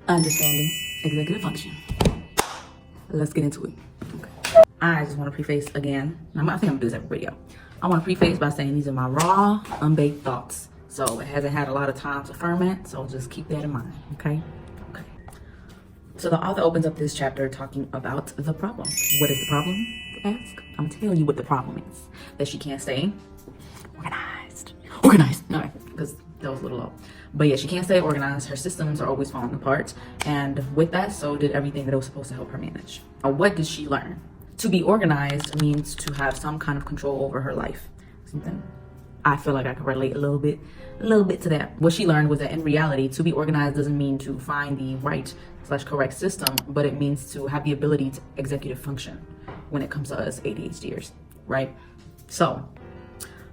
Understanding executive function. Let's get into it. Okay. I just want to preface again. I think I'm gonna do this every video. I want to preface by saying these are my raw, unbaked thoughts. So it hasn't had a lot of time to ferment. So just keep that in mind. Okay. Okay. So the author opens up this chapter talking about the problem. What is the problem? You ask. I'm gonna tell you what the problem is. That she can't stay organized. Organized. No, because that was a little low. But yeah, she can't stay organized. Her systems are always falling apart. And with that, so did everything that was supposed to help her manage. What did she learn? To be organized means to have some kind of control over her life. Something I feel like I can relate a little bit to that. What she learned was that in reality, to be organized doesn't mean to find the right/correct system, but it means to have the ability to executive function when it comes to us ADHDers, right? So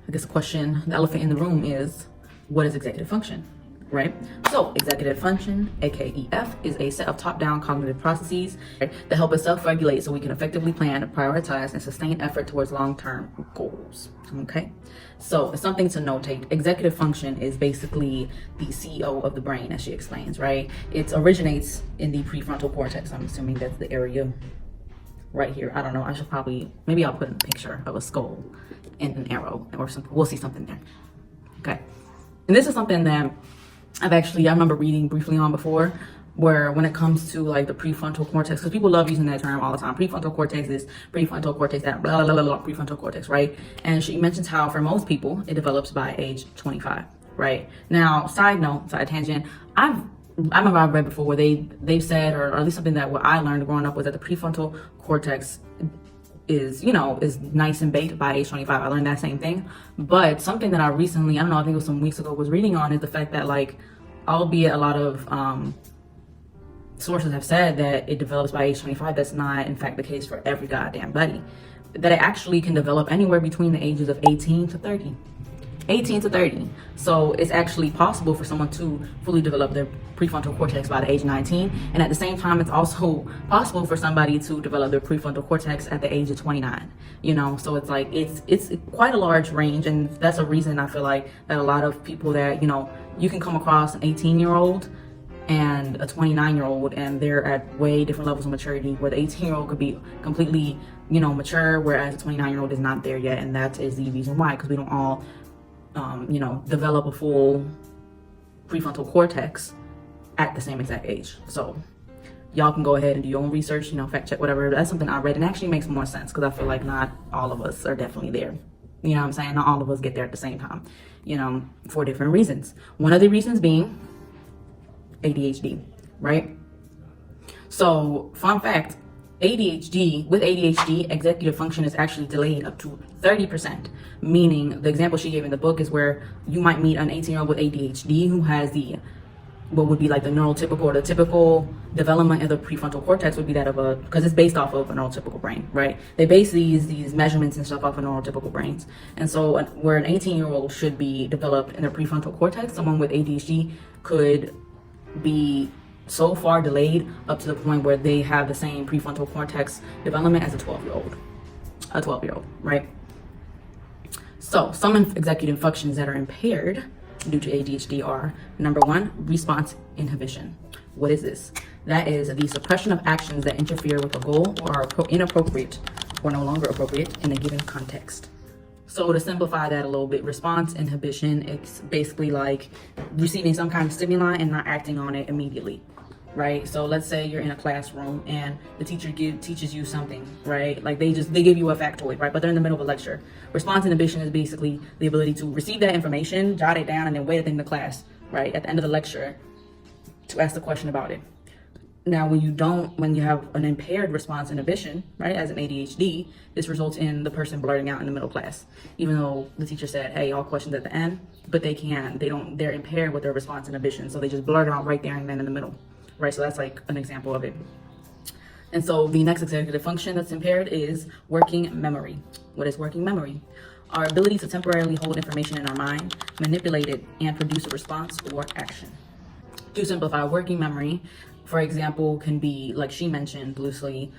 I guess the question, the elephant in the room is, what is executive function? Right? So executive function, aka EF, is a set of top-down cognitive processes that help us self-regulate so we can effectively plan, prioritize, and sustain effort towards long-term goals. Okay? So something to notate, executive function is basically the CEO of the brain, as she explains, right? It originates in the prefrontal cortex. I'm assuming that's the area right here. I don't know. I should probably, maybe I'll put a picture of a skull and an arrow or something. We'll see something there. Okay. And this is something that I remember reading briefly on before, where when it comes to like the prefrontal cortex, because people love using that term all the time. Prefrontal cortex is prefrontal cortex, that blah, blah, blah, blah, prefrontal cortex, right? And she mentions how for most people, it develops by age 25, right? Now, side tangent, I remember I've read before where they've said, or at least something that what I learned growing up was that the prefrontal cortex is nice and baked by age 25. I learned that same thing. But something that I recently, I think it was some weeks ago, was reading on is the fact that, like, albeit a lot of sources have said that it develops by age 25, that's not in fact the case for every goddamn buddy. That it actually can develop anywhere between the ages of 18 to 30. 18 to 30. So it's actually possible for someone to fully develop their prefrontal cortex by the age of 19. And at the same time, it's also possible for somebody to develop their prefrontal cortex at the age of 29. So it's like, it's quite a large range. And that's a reason I feel like that a lot of people that, you can come across an 18-year-old and a 29-year-old, and they're at way different levels of maturity, where the 18-year-old could be completely, mature, whereas the 29-year-old is not there yet. And that is the reason why, because we don't all develop a full prefrontal cortex at the same exact age. So y'all can go ahead and do your own research, fact check, whatever. That's something I read, and actually makes more sense, because I feel like not all of us are definitely there. You know what I'm saying? Not all of us get there at the same time, for different reasons. One of the reasons being ADHD, right? So fun fact, with ADHD, executive function is actually delayed up to 30%, meaning the example she gave in the book is where you might meet an 18-year-old with ADHD who has what would be like the neurotypical, or the typical development of the prefrontal cortex would be that of because it's based off of a neurotypical brain, right? They base these measurements and stuff off of neurotypical brains. And so where an 18-year-old should be developed in their prefrontal cortex, someone with ADHD could be so far delayed up to the point where they have the same prefrontal cortex development as a 12-year-old, right? So some executive functions that are impaired due to ADHD are, number one, response inhibition. What is this? That is the suppression of actions that interfere with a goal or are inappropriate or no longer appropriate in a given context. So to simplify that a little bit, response inhibition, it's basically like receiving some kind of stimuli and not acting on it immediately, right? So let's say you're in a classroom and the teacher teaches you something, right? Like they give you a factoid, right? But they're in the middle of a lecture. Response inhibition is basically the ability to receive that information, jot it down, and then wait at the end of the class, right? At the end of the lecture to ask the question about it. Now, when you have an impaired response inhibition, right, as an ADHD, this results in the person blurting out in the middle class, even though the teacher said, hey, all questions at the end, but they're impaired with their response inhibition. So they just blurt it out right there and then in the middle, right? So that's like an example of it. And so the next executive function that's impaired is working memory. What is working memory? Our ability to temporarily hold information in our mind, manipulate it, and produce a response or action. To simplify, working memory, for example, can be, like she mentioned loosely,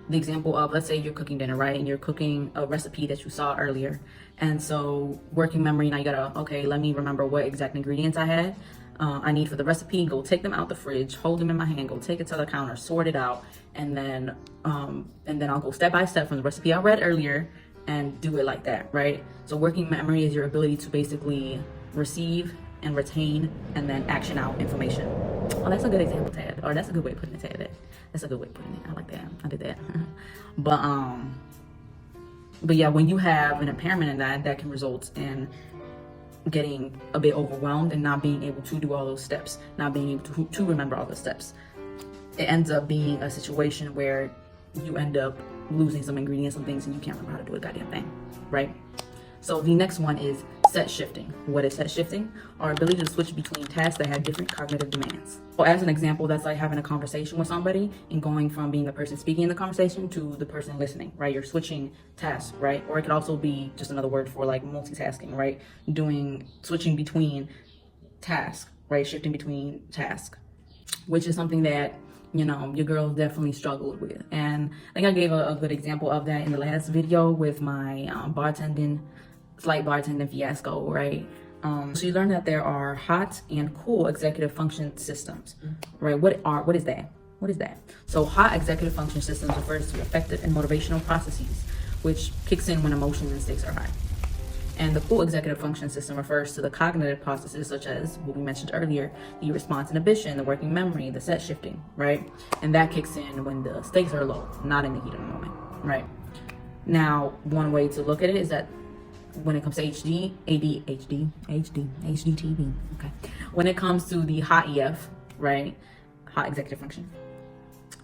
the example of, let's say you're cooking dinner, right? And you're cooking a recipe that you saw earlier. And so working memory, now you gotta, okay, let me remember what exact ingredients I had. I need for the recipe, go take them out the fridge, hold them in my hand, go take it to the counter, sort it out, and then I'll go step by step from the recipe I read earlier and do it like that, right? So working memory is your ability to basically receive and retain and then action out information. Oh, that's a good example, Tad. Or that's a good way of putting it, Tad. That's a good way of putting it. I like that. I did that. But yeah, when you have an impairment in that can result in getting a bit overwhelmed and not being able to do all those steps, not being able to remember all those steps. It ends up being a situation where you end up losing some ingredients, some things, and you can't remember how to do a goddamn thing, right? So the next one is set shifting. What is set shifting? Our ability to switch between tasks that have different cognitive demands. So as an example, that's like having a conversation with somebody and going from being the person speaking in the conversation to the person listening, right? You're switching tasks, right? Or it could also be just another word for like multitasking, right? Switching between tasks, right? Shifting between tasks, which is something that, you know, your girl definitely struggled with. And I think I gave a good example of that in the last video with my slight bartending fiasco, right? So you learned that there are hot and cool executive function systems, right? What is that? What is that? So hot executive function systems refers to effective and motivational processes, which kicks in when emotions and stakes are high. And the cool executive function system refers to the cognitive processes such as what we mentioned earlier, the response inhibition, the working memory, the set shifting, right? And that kicks in when the stakes are low, not in the heat of the moment, right? Now, one way to look at it is that when it comes to ADHD, okay. When it comes to the hot EF, right? Hot executive function.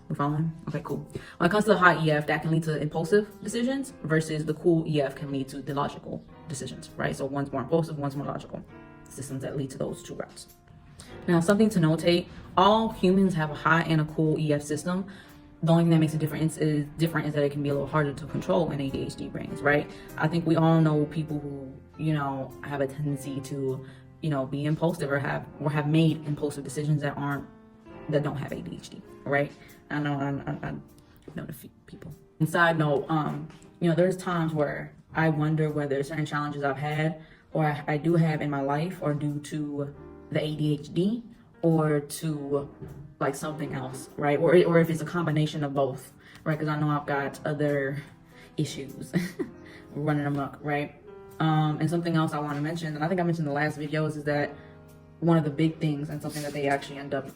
We following? Okay, cool. When it comes to the hot EF, that can lead to impulsive decisions versus the cool EF can lead to the logical decisions, right? So one's more impulsive, one's more logical. Systems that lead to those two routes. Now, something to notate, all humans have a hot and a cool EF system. The only thing that makes it different is that it can be a little harder to control in ADHD brains, right? I think we all know people who, you know, have a tendency to, you know, be impulsive or have made impulsive decisions that don't have ADHD, right? I know a few people. And side note, you know, there's times where I wonder whether certain challenges I've had or I do have in my life are due to the ADHD or to like something else, right? Or if it's a combination of both, right? Because I know I've got other issues running amok, right? And something else I want to mention, and I think I mentioned in the last videos, is that one of the big things and something that they actually end up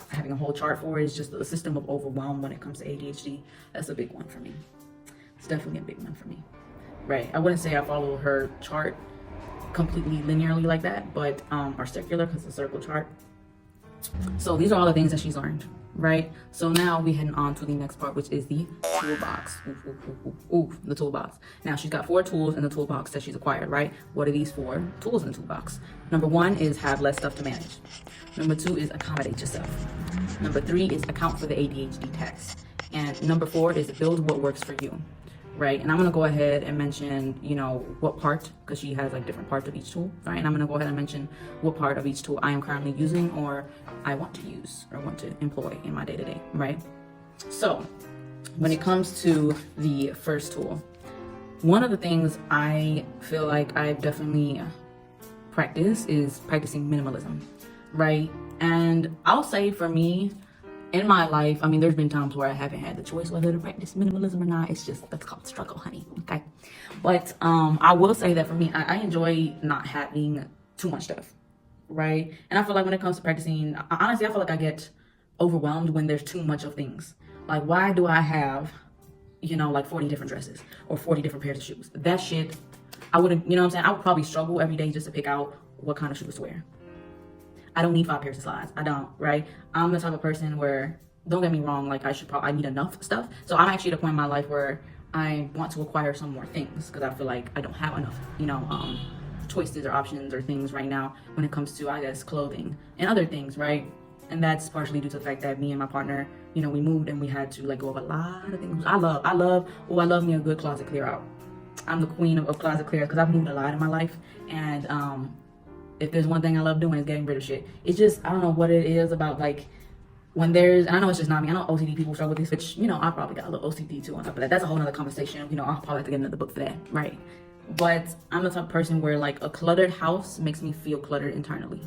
having a whole chart for is just the system of overwhelm when it comes to ADHD. That's a big one for me. It's definitely a big one for me, right? I wouldn't say I follow her chart completely linearly like that, but or circular, because it's a circle chart. So these are all the things that she's learned, right? So now we're heading on to the next part, which is the toolbox. The toolbox. Now she's got 4 tools in the toolbox that she's acquired, right? What are these 4 tools in the toolbox? Number 1 is have less stuff to manage. Number 2 is accommodate yourself. Number 3 is account for the ADHD tasks. And number 4 is build what works for you, right? And I'm gonna go ahead and mention, you know, what part, because she has like different parts of each tool, right? And I'm gonna go ahead and mention what part of each tool I am currently using or I want to use or want to employ in my day-to-day, right? So when it comes to the first tool, one of the things I feel like I've definitely practiced is practicing minimalism, right? And I'll say for me, in my life, I mean, there's been times where I haven't had the choice whether to practice minimalism or not. It's just, that's called struggle, honey, okay? But I will say that for me, I enjoy not having too much stuff, right? And I feel like when it comes to practicing, honestly, I feel like I get overwhelmed when there's too much of things. Like, why do I have, you know, like 40 different dresses or 40 different pairs of shoes? That shit, I wouldn't, you know what I'm saying? I would probably struggle every day just to pick out what kind of shoes to wear. I don't need 5 pairs of slides. I don't, right? I'm the type of person where, don't get me wrong, like I need enough stuff. So I'm actually at a point in my life where I want to acquire some more things because I feel like I don't have enough, you know, choices or options or things right now when it comes to, I guess, clothing and other things, right? And that's partially due to the fact that me and my partner, you know, we moved and we had to let go of a lot of things. I love me a good closet clear out. I'm the queen of closet clear because I've moved a lot in my life. And if there's one thing I love doing is getting rid of shit. It's just, I don't know what it is about, like, when there's, and I know it's just not me, I know OCD people struggle with this, which, you know, I probably got a little OCD too on top of that. That's a whole nother conversation. You know, I'll probably have to get another book for that, right? But I'm the type of person where, like, a cluttered house makes me feel cluttered internally,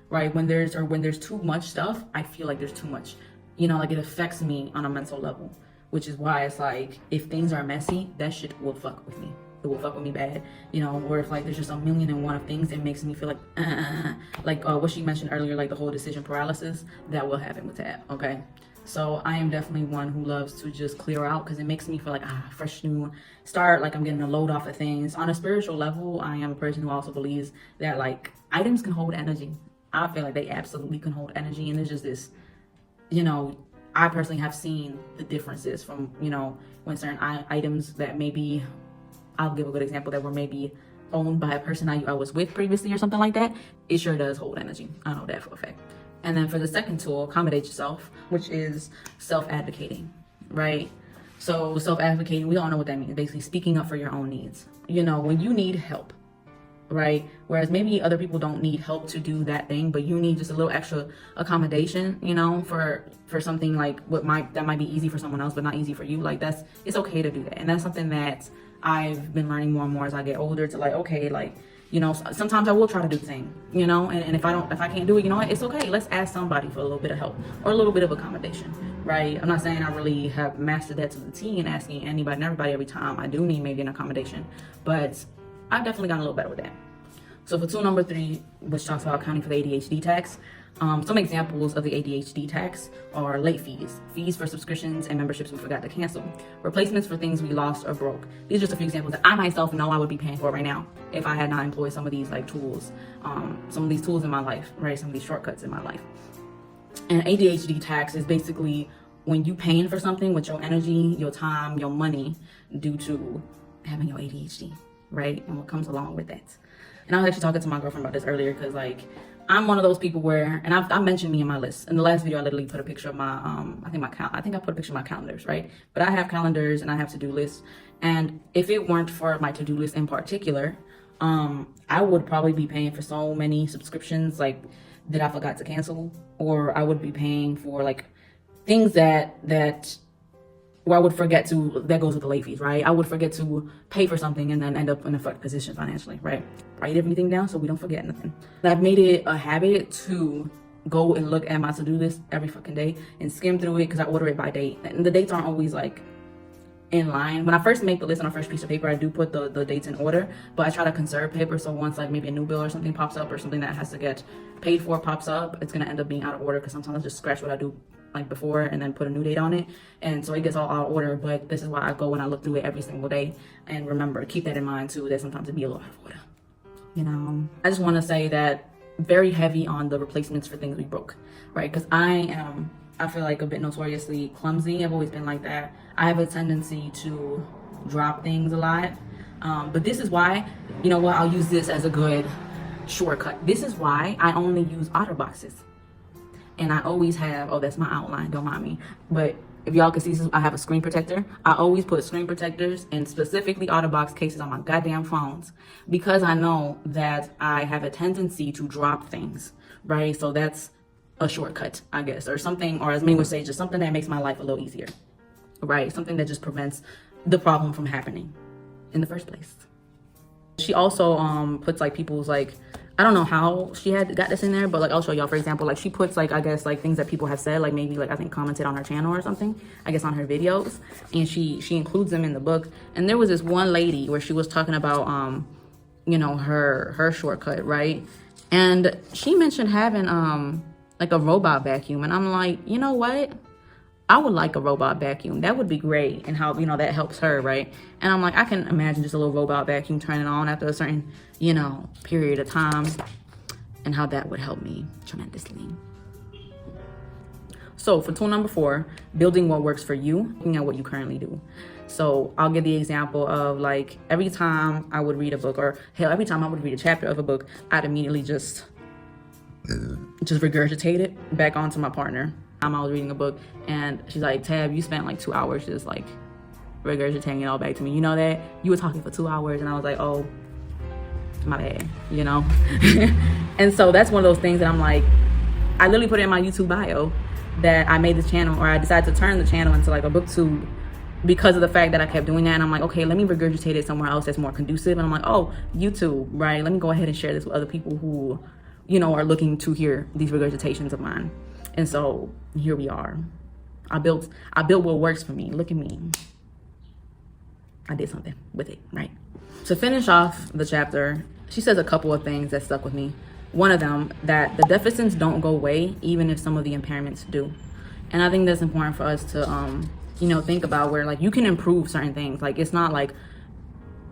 right? When there's too much stuff, I feel like there's too much, you know, like it affects me on a mental level, which is why it's like, if things are messy, that shit will fuck with me. It will fuck with me bad, you know, or if like there's just a million and one of things, it makes me feel like what she mentioned earlier, like the whole decision paralysis, that will happen with Tab, okay? So I am definitely one who loves to just clear out, because it makes me feel like, fresh new start, like I'm getting a load off of things. On a spiritual level, I am a person who also believes that like items can hold energy. I feel like they absolutely can hold energy, and there's just this, you know, I personally have seen the differences from, you know, when certain items that maybe, I'll give a good example, that were maybe owned by a person I was with previously or something like that, it sure does hold energy. I know that for a fact. And then for the second tool, accommodate yourself, which is self-advocating, right? So self-advocating, we all know what that means. Basically speaking up for your own needs. You know, when you need help, right? Whereas maybe other people don't need help to do that thing, but you need just a little extra accommodation, you know, for something like that might be easy for someone else, but not easy for you. Like it's okay to do that. And that's something that I've been learning more and more as I get older, to like, okay, like, you know, sometimes I will try to do the thing, you know, and if I can't do it, you know what, it's okay. Let's ask somebody for a little bit of help or a little bit of accommodation, right? I'm not saying I really have mastered that to the T and asking anybody and everybody every time. I do need maybe an accommodation, but I've definitely gotten a little better with that. So for tool number 3, which talks about accounting for the ADHD tax, some examples of the ADHD tax are late fees, fees for subscriptions and memberships we forgot to cancel, replacements for things we lost or broke. These are just a few examples that I myself know I would be paying for right now if I had not employed some of these like tools, some of these tools in my life, right? Some of these shortcuts in my life. And ADHD tax is basically when you paying for something with your energy, your time, your money, due to having your ADHD, right? And what comes along with that. And I was actually talking to my girlfriend about this earlier, because like I'm one of those people where, and I mentioned me in my list. In the last video, I literally put a picture of my, I think I put a picture of my calendars, right? But I have calendars and I have to-do lists. And if it weren't for my to-do list in particular, I would probably be paying for so many subscriptions like that I forgot to cancel, or I would be paying for like things that where I would forget to, that goes with the late fees, right? I would forget to pay for something and then end up in a fucked position financially, right? Write everything down so we don't forget nothing. And I've made it a habit to go and look at my to-do list every fucking day and skim through it, because I order it by date. And the dates aren't always like in line. When I first make the list on a fresh piece of paper, I do put the dates in order, but I try to conserve paper, so once like maybe a new bill or something pops up, or something that has to get paid for pops up, it's gonna end up being out of order, because sometimes I just scratch what I do like before and then put a new date on it, and so it gets all out of order. But this is why I go and I look through it every single day, and remember, keep that in mind too, that sometimes it be a little out of order, you know. I just want to say that very heavy on the replacements for things we broke, right? Because I feel like a bit notoriously clumsy. I've always been like that. I have a tendency to drop things a lot, but this is why, you know what, I'll use this as a good shortcut. This is why I only use OtterBoxes. And I always have, oh, that's my outline, don't mind me. But if y'all can see, I have a screen protector. I always put screen protectors and specifically OtterBox cases on my goddamn phones, because I know that I have a tendency to drop things, right? So that's a shortcut, I guess, or something, or as many would say, just something that makes my life a little easier, right? Something that just prevents the problem from happening in the first place. She also puts like people's like, I don't know how she had got this in there, but like I'll show y'all. For example, like she puts like, I guess like things that people have said, like maybe like I think commented on her channel or something, I guess on her videos, and she includes them in the book. And there was this one lady where she was talking about you know, her shortcut, right? And she mentioned having like a robot vacuum, and I'm like, you know what? I would like a robot vacuum. That would be great. And how, you know, that helps her, right? And I'm like, I can imagine just a little robot vacuum turning on after a certain, you know, period of time, and how that would help me tremendously. So for tool number 4, building what works for you, looking at what you currently do. So I'll give the example of like every time I would read a book, or hell, every time I would read a chapter of a book, I'd immediately just regurgitate it back onto my partner. I was reading a book and she's like, Tab, you spent like 2 hours just like regurgitating it all back to me. You know that? You were talking for 2 hours. And I was like, oh, my bad, you know? And so that's one of those things that I'm like, I literally put it in my YouTube bio that I made this channel, or I decided to turn the channel into like a Booktube, because of the fact that I kept doing that. And I'm like, okay, let me regurgitate it somewhere else that's more conducive. And I'm like, oh, YouTube, right? Let me go ahead and share this with other people who you know, are looking to hear these regurgitations of mine. And so here we are. I built what works for me. Look at me. I did something with it, right? To finish off the chapter, she says a couple of things that stuck with me. One of them, that the deficits don't go away even if some of the impairments do. And I think that's important for us to, you know, think about, where like you can improve certain things. Like it's not like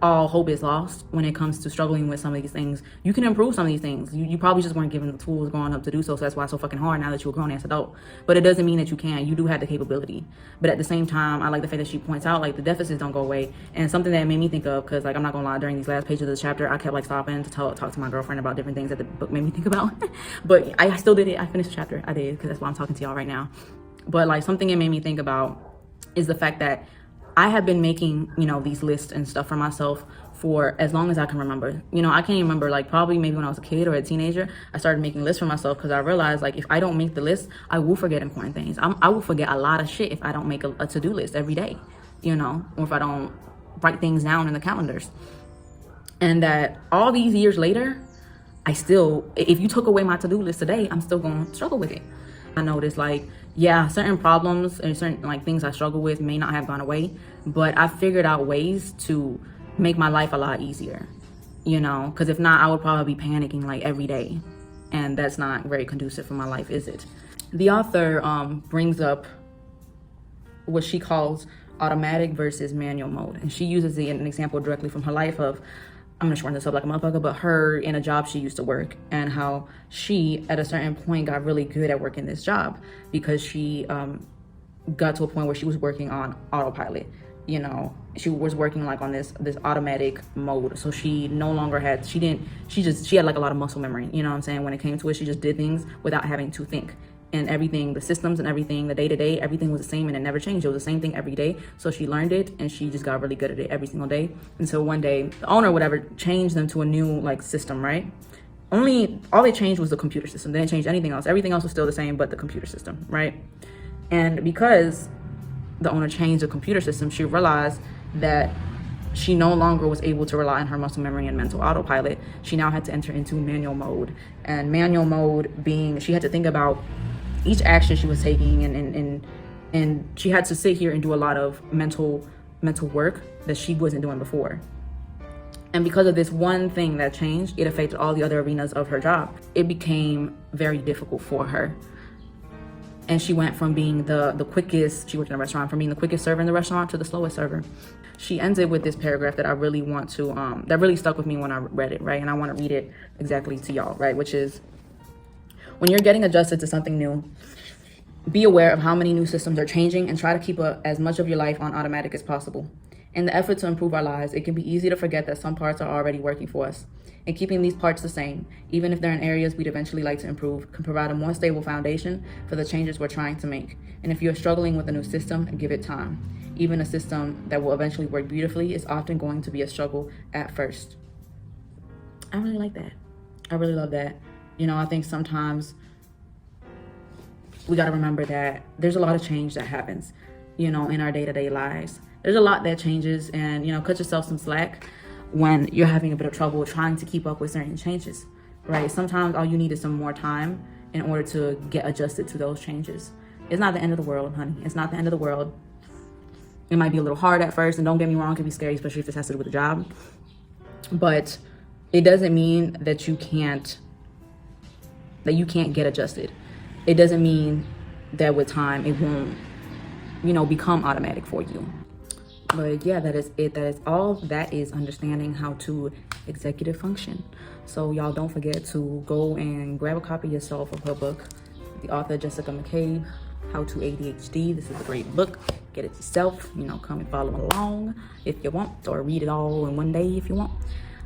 all hope is lost when it comes to struggling with some of these things. You can improve some of these things. You probably just weren't given the tools growing up to do so. So that's why it's so fucking hard now that you're a grown ass adult. But it doesn't mean that you can't. You do have the capability. But at the same time, I like the fact that she points out like the deficits don't go away. And something that made me think of, because like I'm not gonna lie, during these last pages of the chapter, I kept like stopping to talk to my girlfriend about different things that the book made me think about. But I still did it. I finished the chapter. I did, because that's why I'm talking to y'all right now. But like something it made me think about is the fact that I have been making, you know, these lists and stuff for myself for as long as I can remember. You know, I can't even remember, like probably maybe when I was a kid or a teenager, I started making lists for myself because I realized like if I don't make the list, I will forget important things. I will forget a lot of shit if I don't make a to-do list every day, you know, or if I don't write things down in the calendars. And that all these years later, I still, if you took away my to-do list today, I'm still going to struggle with it. I noticed like, yeah, certain problems and certain like things I struggle with may not have gone away, but I figured out ways to make my life a lot easier, you know, because if not, I would probably be panicking like every day, and that's not very conducive for my life, is it? The author brings up what she calls automatic versus manual mode, and she uses an example directly from her life of, I'm gonna shorten this up like a motherfucker, but her in a job she used to work, and how she at a certain point got really good at working this job because she got to a point where she was working on autopilot. You know, she was working like on this automatic mode, so she no longer had, she had like a lot of muscle memory, you know what I'm saying? When it came to it, she just did things without having to think, and everything, the systems and everything, the day-to-day, everything was the same, and it never changed. It was the same thing every day. So she learned it, and she just got really good at it every single day. And so one day the owner, whatever, changed them to a new like system, right? All they changed was the computer system. They didn't change anything else. Everything else was still the same but the computer system, right? And because the owner changed the computer system, she realized that she no longer was able to rely on her muscle memory and mental autopilot. She now had to enter into manual mode. And manual mode being, she had to think about each action she was taking, and she had to sit here and do a lot of mental work that she wasn't doing before. And because of this one thing that changed, it affected all the other arenas of her job. It became very difficult for her. And she went from being the quickest, she worked in a restaurant, from being the quickest server in the restaurant to the slowest server. She ends it with this paragraph that I really want to, that really stuck with me when I read it, right? And I want to read it exactly to y'all, right? Which is, when you're getting adjusted to something new, be aware of how many new systems are changing and try to keep as much of your life on automatic as possible. In the effort to improve our lives, it can be easy to forget that some parts are already working for us. And keeping these parts the same, even if they're in areas we'd eventually like to improve, can provide a more stable foundation for the changes we're trying to make. And if you're struggling with a new system, give it time. Even a system that will eventually work beautifully is often going to be a struggle at first. I really like that. I really love that. You know, I think sometimes we got to remember that there's a lot of change that happens, you know, in our day-to-day lives. There's a lot that changes, and, you know, cut yourself some slack when you're having a bit of trouble trying to keep up with certain changes, right? Sometimes all you need is some more time in order to get adjusted to those changes. It's not the end of the world, honey. It's not the end of the world. It might be a little hard at first, and don't get me wrong, it can be scary, especially if this has to do with a job. But it doesn't mean that you can't get adjusted. It doesn't mean that with time it won't, you know, become automatic for you. But yeah, that is it. That is all. That is understanding how to executive function. So y'all don't forget to go and grab a copy yourself of her book, the author Jessica McCabe, How to ADHD. This is a great book. Get it yourself. You know, come and follow along if you want, or read it all in one day if you want.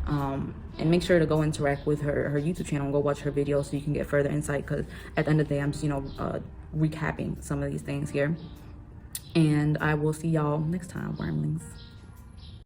And make sure to go interact with her YouTube channel and go watch her videos so you can get further insight, because at the end of the day, I'm just, you know, recapping some of these things here. And I will see y'all next time, wormlings.